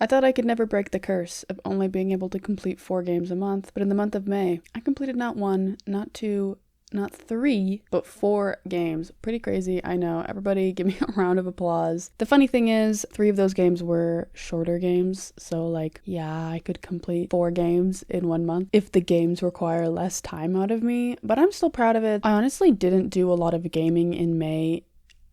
I thought I could never break the curse of only being able to complete 4 games a month, but in the month of May, I completed not 1, not 2, not 3, but 4 games. Pretty crazy, I know. Everybody give me a round of applause. The funny thing is, 3 of those games were shorter games, so like, yeah, I could complete 4 games in 1 month if the games require less time out of me, but I'm still proud of it. I honestly didn't do a lot of gaming in May.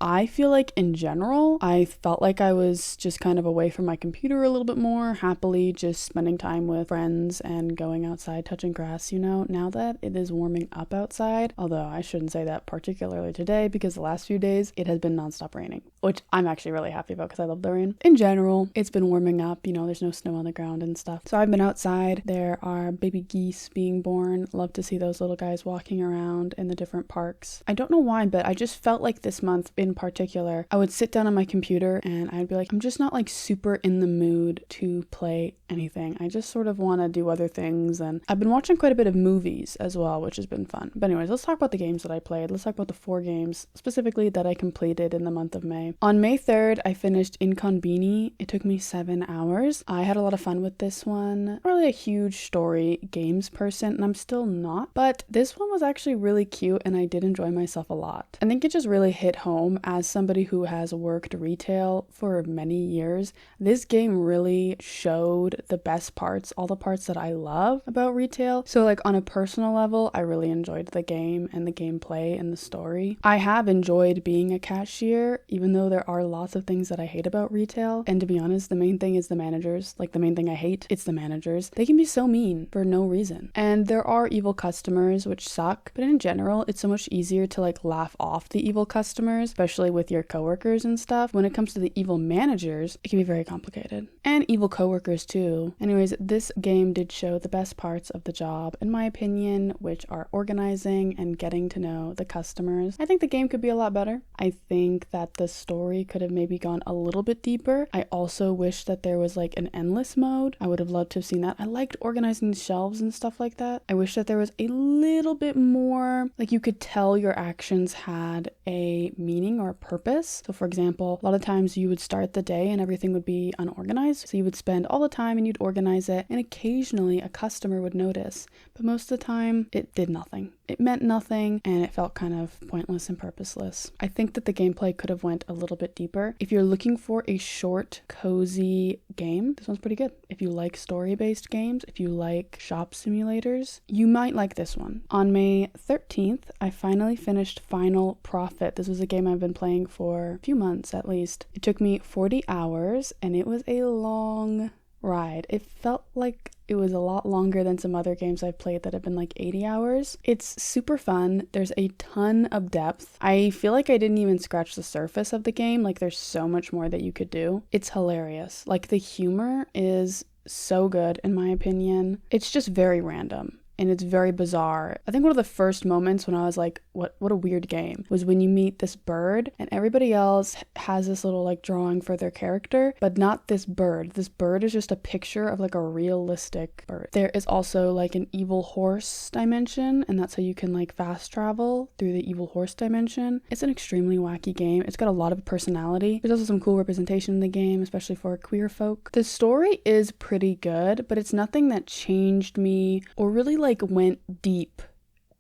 I feel like in general, I felt like I was just kind of away from my computer a little bit more, happily just spending time with friends and going outside, touching grass, now that it is warming up outside, although I shouldn't say that particularly today because the last few days it has been nonstop raining, which I'm actually really happy about because I love the rain. In general, it's been warming up, there's no snow on the ground and stuff. So I've been outside. There are baby geese being born. Love to see those little guys walking around in the different parks. I don't know why, but I just felt like this month in particular, I would sit down on my computer and I'd be like, I'm just not like super in the mood to play anything. I just sort of want to do other things, and I've been watching quite a bit of movies as well, which has been fun. But anyways, let's talk about the games that I played. Let's talk about the 4 games specifically that I completed in the month of May. On May 3rd, I finished Inconbini. It took me 7 hours. I had a lot of fun with this one. Not really a huge story games person, and I'm still not, but this one was actually really cute and I did enjoy myself a lot. I think it just really hit home. As somebody who has worked retail for many years, this game really showed the best parts, all the parts that I love about retail. So like on a personal level, I really enjoyed the game and the gameplay and the story. I have enjoyed being a cashier, even though there are lots of things that I hate about retail. And to be honest, the main thing is the managers. Like the main thing I hate, it's the managers. They can be so mean for no reason. And there are evil customers, which suck. But in general, it's so much easier to like laugh off the evil customers, especially with your coworkers and stuff. When it comes to the evil managers, it can be very complicated. And evil coworkers too. Anyways, this game did show the best parts of the job, in my opinion, which are organizing and getting to know the customers. I think the game could be a lot better. I think that the story could have maybe gone a little bit deeper. I also wish that there was like an endless mode. I would have loved to have seen that. I liked organizing shelves and stuff like that. I wish that there was a little bit more, like you could tell your actions had a meaning or a purpose. So for example, a lot of times you would start the day and everything would be unorganized. So you would spend all the time and you'd organize it, and occasionally a customer would notice. But most of the time it did nothing. It meant nothing and it felt kind of pointless and purposeless. I think that the gameplay could have went a little bit deeper. If you're looking for a short, cozy game, this one's pretty good. If you like story-based games, if you like shop simulators, you might like this one. On May 13th, I finally finished Final Profit. This was a game I've been playing for a few months at least. It took me 40 hours and it was a long ride. It felt like it was a lot longer than some other games I've played that have been like 80 hours. It's super fun. There's a ton of depth. I feel like I didn't even scratch the surface of the game. Like there's so much more that you could do. It's hilarious. Like the humor is so good in my opinion. It's just very random. And it's very bizarre. I think one of the first moments when I was like, what a weird game, was when you meet this bird and everybody else has this little like drawing for their character, but not this bird. This bird is just a picture of like a realistic bird. There is also like an evil horse dimension, and that's how you can like fast travel through the evil horse dimension. It's an extremely wacky game. It's got a lot of personality. There's also some cool representation in the game, especially for queer folk. The story is pretty good, but it's nothing that changed me or really like went deep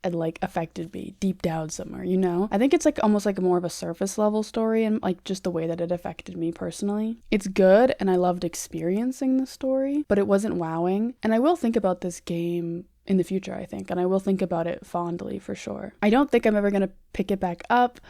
and like affected me deep down somewhere, I think it's like almost like more of a surface level story, and like just the way that it affected me personally. It's good and I loved experiencing the story, but it wasn't wowing. And I will think about this game in the future, I think, and I will think about it fondly for sure. I don't think I'm ever gonna pick it back up,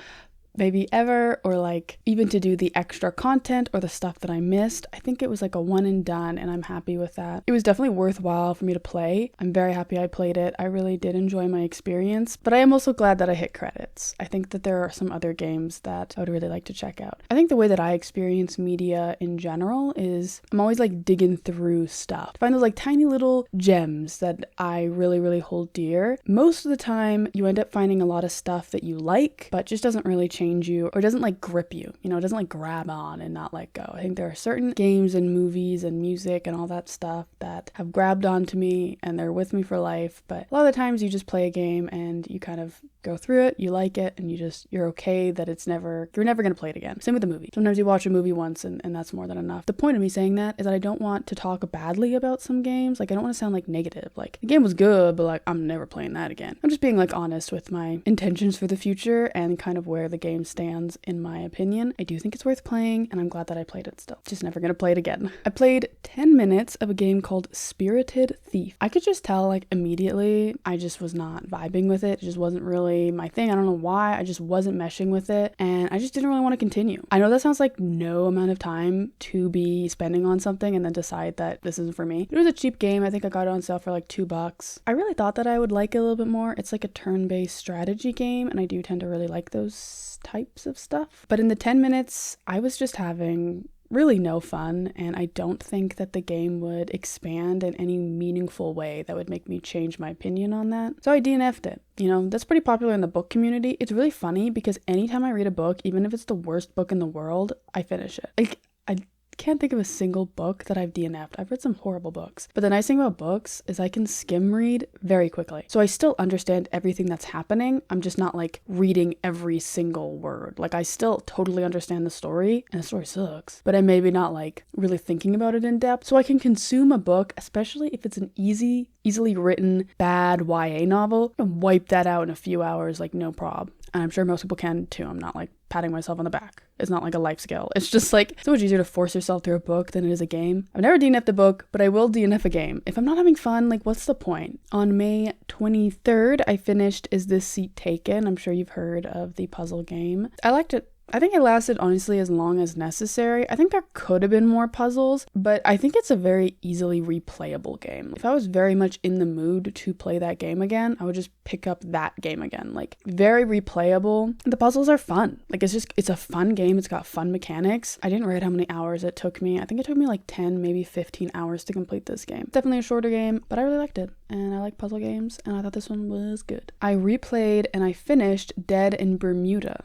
maybe ever, or like even to do the extra content or the stuff that I missed. I think it was like a one and done, and I'm happy with that. It was definitely worthwhile for me to play. I'm very happy I played it. I really did enjoy my experience, but I am also glad that I hit credits. I think that there are some other games that I would really like to check out. I think the way that I experience media in general is I'm always like digging through stuff to find those like tiny little gems that I really, really hold dear. Most of the time you end up finding a lot of stuff that you like, but just doesn't really change you or doesn't like grip you, it doesn't like grab on and not let go. I think there are certain games and movies and music and all that stuff that have grabbed onto me and they're with me for life, but a lot of the times you just play a game and you kind of go through it, you like it, and you're okay that you're never going to play it again. Same with the movie. Sometimes you watch a movie once and that's more than enough. The point of me saying that is that I don't want to talk badly about some games. Like, I don't want to sound like negative. Like, the game was good, but like, I'm never playing that again. I'm just being like honest with my intentions for the future and kind of where the game stands in my opinion. I do think it's worth playing, and I'm glad that I played it still. Just never going to play it again. I played 10 minutes of a game called Spirited Thief. I could just tell like immediately I just was not vibing with it. It just wasn't really my thing. I don't know why. I just wasn't meshing with it, and I just didn't really want to continue. I know that sounds like no amount of time to be spending on something and then decide that this isn't for me. It was a cheap game. I think I got it on sale for like $2. I really thought that I would like it a little bit more. It's like a turn-based strategy game, and I do tend to really like those types of stuff. But in the 10 minutes, I was just having really no fun, and I don't think that the game would expand in any meaningful way that would make me change my opinion on that. So I DNF'd it. You know, that's pretty popular in the book community. It's really funny because anytime I read a book, even if it's the worst book in the world, I finish it. Like, I can't think of a single book that I've DNF'd. I've read some horrible books. But the nice thing about books is I can skim read very quickly. So I still understand everything that's happening. I'm just not like reading every single word. Like, I still totally understand the story, and the story sucks, but I'm maybe not like really thinking about it in depth. So I can consume a book, especially if it's an easily written bad YA novel, and wipe that out in a few hours like no prob. And I'm sure most people can too. I'm not like patting myself on the back. It's not like a life skill. It's just like so much easier to force yourself through a book than it is a game. I've never DNF'd a book, but I will DNF a game. If I'm not having fun, like, what's the point? On May 23rd, I finished Is This Seat Taken? I'm sure you've heard of the puzzle game. I liked it. I think it lasted honestly as long as necessary. I think there could have been more puzzles, but I think it's a very easily replayable game. If I was very much in the mood to play that game again, I would just pick up that game again. Like, very replayable. The puzzles are fun. Like, it's a fun game. It's got fun mechanics. I didn't write how many hours it took me. I think it took me like 10, maybe 15 hours to complete this game. Definitely a shorter game, but I really liked it. And I like puzzle games, and I thought this one was good. I replayed and I finished Dead in Bermuda.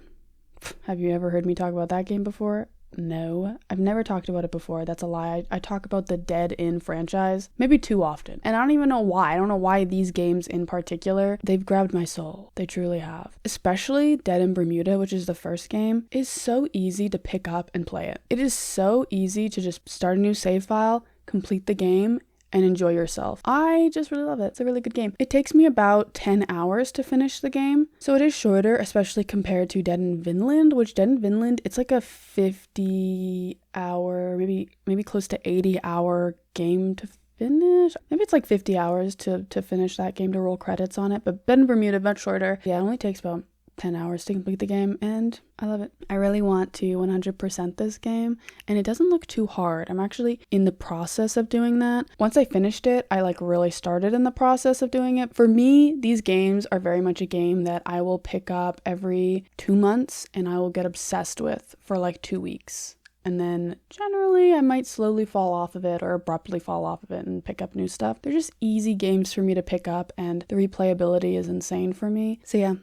Have you ever heard me talk about that game before? No, I've never talked about it before. That's a lie. I talk about the Dead in franchise maybe too often. And I don't even know why. I don't know why these games in particular, they've grabbed my soul. They truly have. Especially Dead in Bermuda, which is the first game, is so easy to pick up and play it. It is so easy to just start a new save file, complete the game, and enjoy yourself. I just really love it. It's a really good game. It takes me about 10 hours to finish the game, so it is shorter, especially compared to Dead in Vinland, which Dead in Vinland, it's like a 50 hour, maybe close to 80 hour game to finish. Maybe it's like 50 hours to finish that game, to roll credits on it, but Dead in Bermuda, much shorter. Yeah, it only takes about 10 hours to complete the game, and I love it. I really want to 100% this game, and it doesn't look too hard. I'm actually in the process of doing that. Once I finished it, I like really started in the process of doing it. For me, these games are very much a game that I will pick up every 2 months and I will get obsessed with for like 2 weeks. And then generally I might slowly fall off of it or abruptly fall off of it and pick up new stuff. They're just easy games for me to pick up, and the replayability is insane for me. So yeah,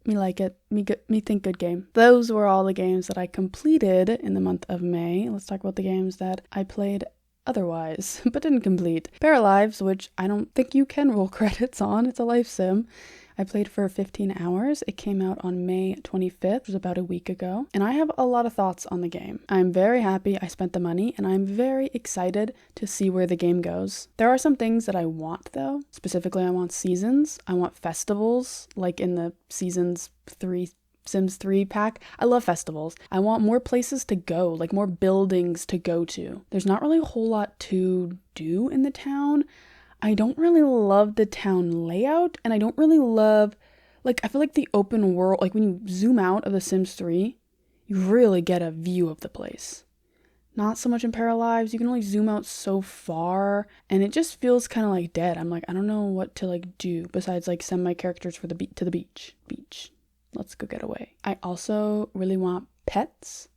me like it. Me think good game. Those were all the games that I completed in the month of May. Let's talk about the games that I played otherwise, but didn't complete. Paralives, which I don't think you can roll credits on. It's a life sim. I played for 15 hours. It came out on May 25th, which was about a week ago, and I have a lot of thoughts on the game. I'm very happy I spent the money, and I'm very excited to see where the game goes. There are some things that I want, though. Specifically, I want seasons. I want festivals, like in the Sims 3 pack. I love festivals. I want more places to go, like more buildings to go to. There's not really a whole lot to do in the town. I don't really love the town layout, and I don't really love, like, I feel like the open world, like when you zoom out of The Sims 3, you really get a view of the place. Not so much in Paralives. You can only zoom out so far, and it just feels kind of like dead. I'm like, I don't know what to like do besides like send my characters to the beach. Let's go get away. I also really want pets.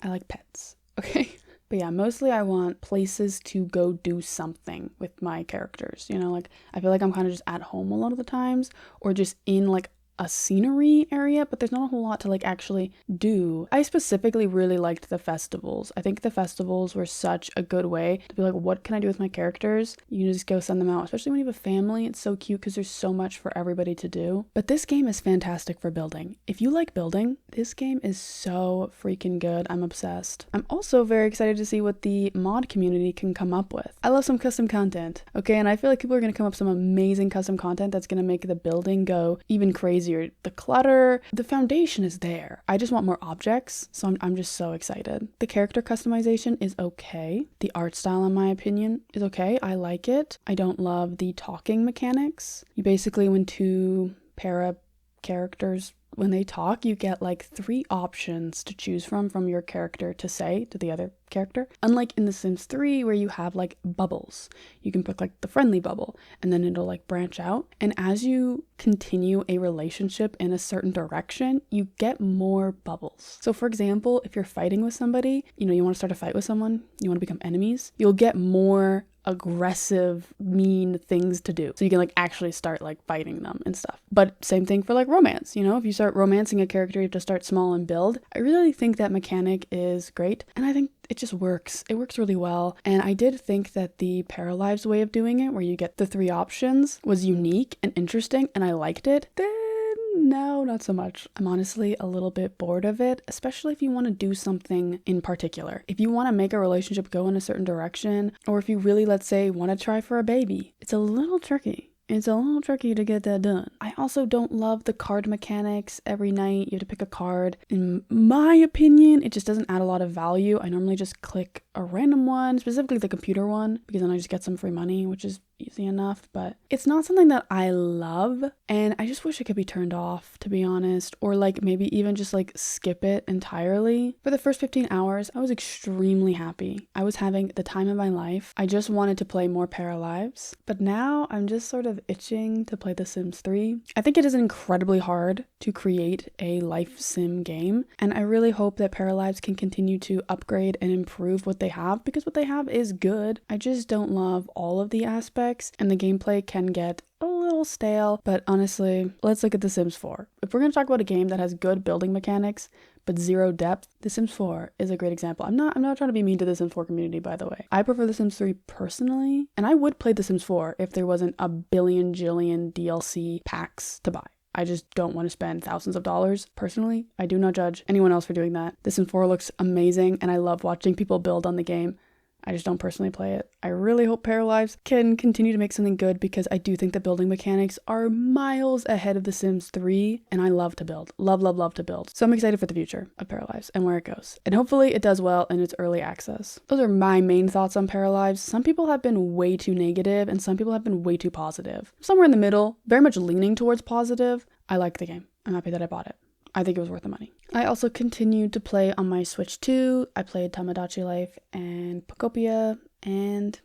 I like pets. Okay. But yeah, mostly I want places to go do something with my characters. You know, like I feel like I'm kind of just at home a lot of the times, or just in like a scenery area, but there's not a whole lot to like actually do. I specifically really liked the festivals. I think the festivals were such a good way to be like, what can I do with my characters? You can just go send them out, especially when you have a family. It's so cute because there's so much for everybody to do. But this game is fantastic for building. If you like building, this game is so freaking good. I'm obsessed. I'm also very excited to see what the mod community can come up with. I love some custom content, okay? And I feel like people are going to come up with some amazing custom content that's going to make the building go even crazier. The clutter, the foundation is there. I just want more objects, so I'm just so excited. The character customization is okay. The art style, in my opinion, is okay. I like it. I don't love the talking mechanics. You basically, when two para characters, when they talk, you get like 3 options to choose from your character to say to the other character. Unlike in The Sims 3 where you have like bubbles. You can pick like the friendly bubble and then it'll like branch out. And as you continue a relationship in a certain direction, you get more bubbles. So for example, if you're fighting with somebody, you know, you want to start a fight with someone, you want to become enemies, you'll get more aggressive, mean things to do. So you can like actually start like fighting them and stuff. But same thing for like romance, you know, if you start romancing a character, you have to start small and build. I really think that mechanic is great. And I think it just works. It works really well. And I did think that the Paralives way of doing it, where you get the 3 options, was unique and interesting, and I liked it. No, not so much. I'm honestly a little bit bored of it, especially if you want to do something in particular. If you want to make a relationship go in a certain direction, or if you really, let's say, want to try for a baby, it's a little tricky. It's a little tricky to get that done. I also don't love the card mechanics. Every night you have to pick a card. In my opinion, it just doesn't add a lot of value. I normally just click a random one, specifically the computer one, because then I just get some free money, which is easy enough, but it's not something that I love, and I just wish it could be turned off, to be honest, or like maybe even just like skip it entirely. For the first 15 hours, I was extremely happy. I was having the time of my life. I just wanted to play more Paralives, but now I'm just sort of itching to play The Sims 3. I think it is incredibly hard to create a life sim game, and I really hope that Paralives can continue to upgrade and improve what they have, because what they have is good. I just don't love all of the aspects, and the gameplay can get a little stale, but honestly, let's look at The Sims 4. If we're going to talk about a game that has good building mechanics but zero depth, The Sims 4 is a great example. I'm not trying to be mean to the Sims 4 community, by the way. I prefer The Sims 3 personally, and I would play The Sims 4 if there wasn't a billion jillion DLC packs to buy. I just don't want to spend thousands of dollars. Personally, I do not judge anyone else for doing that. The Sims 4 looks amazing, and I love watching people build on the game. I just don't personally play it. I really hope Paralives can continue to make something good, because I do think the building mechanics are miles ahead of The Sims 3, and I love to build. Love to build. So I'm excited for the future of Paralives and where it goes. And hopefully it does well in its early access. Those are my main thoughts on Paralives. Some people have been way too negative, and some people have been way too positive. Somewhere in the middle, very much leaning towards positive. I like the game. I'm happy that I bought it. I think it was worth the money. I also continued to play on my Switch 2. I played Tamagotchi Life and Pocopia, and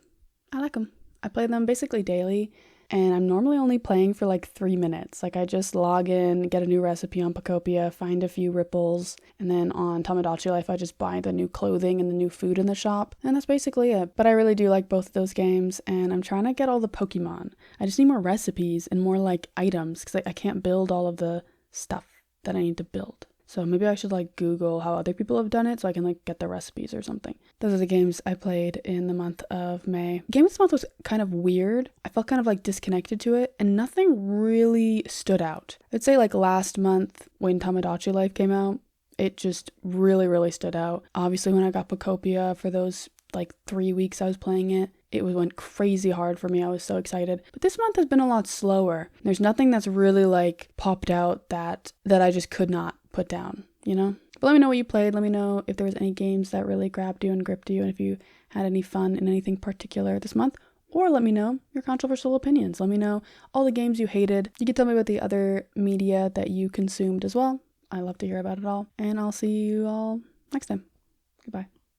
I like them. I play them basically daily, and I'm normally only playing for like 3 minutes. Like I just log in, get a new recipe on Pocopia, find a few ripples, and then on Tamagotchi Life I just buy the new clothing and the new food in the shop, and that's basically it. But I really do like both of those games, and I'm trying to get all the Pokemon. I just need more recipes and more like items, because I can't build all of the stuff that I need to build. So maybe I should like Google how other people have done it so I can like get the recipes or something. Those are the games I played in the month of May. Game of this month was kind of weird. I felt kind of like disconnected to it, and nothing really stood out. I'd say like last month when Tamagotchi Life came out, it just really stood out. Obviously when I got Pocopia for those like 3 weeks I was playing it, it went crazy hard for me. I was so excited. But this month has been a lot slower. There's nothing that's really like popped out that I just could not put down, you know? But let me know what you played. Let me know if there was any games that really grabbed you and gripped you, and if you had any fun in anything particular this month. Or let me know your controversial opinions. Let me know all the games you hated. You can tell me about the other media that you consumed as well. I love to hear about it all. And I'll see you all next time. Goodbye.